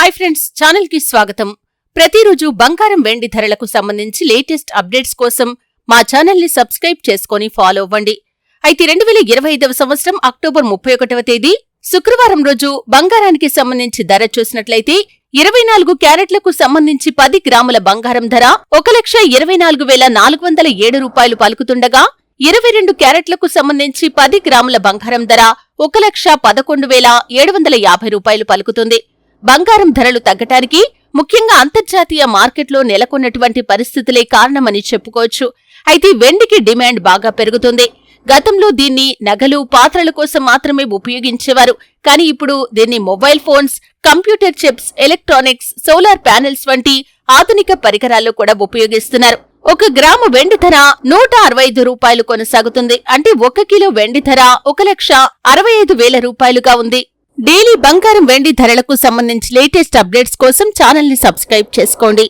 Hi friends, channel కి స్వాగతం. ప్రతిరోజు బంగారం వెండి ధరలకు సంబంధించి లేటెస్ట్ అప్డేట్స్ కోసం మా ఛానల్ ని సబ్స్క్రైబ్ చేసుకుని ఫాలో అవ్వండి. అయితే 2025వ సంవత్సరం అక్టోబర్ 31వ తేదీ శుక్రవారం రోజు బంగారానికి సంబంధించి ధర చూసినట్లయితే 24 క్యారెట్లకు సంబంధించి 10 గ్రాముల బంగారం ధర 1,24,407 రూపాయలు పలుకుతుండగా 22 క్యారెట్లకు సంబంధించి 10 గ్రాముల బంగారం ధర 1,11,750 రూపాయలు పలుకుతుంది. బంగారం ధరలు తగ్గటానికి ముఖ్యంగా అంతర్జాతీయ మార్కెట్లో నెలకొన్నటువంటి పరిస్థితులే కారణమని చెప్పుకోవచ్చు. అయితే వెండికి డిమాండ్ బాగా పెరుగుతుంది. గతంలో దీన్ని నగలు, పాత్రల కోసం మాత్రమే ఉపయోగించేవారు. కానీ ఇప్పుడు దీన్ని mobile phones, computer chips, electronics, solar panels వంటి ఆధునిక పరికరాల్లో కూడా ఉపయోగిస్తున్నారు. 1 గ్రాము వెండి ధర 165 రూపాయలు కొనసాగుతుంది. అంటే 1 కిలో వెండి ధర 1,65,000 రూపాయలుగా ఉంది. డైలీ బంగారం వెండి ధరలకు సంబంధించి లేటెస్ట్ అప్డేట్స్ కోసం ఛానల్ ని సబ్స్క్రైబ్ చేసుకోండి.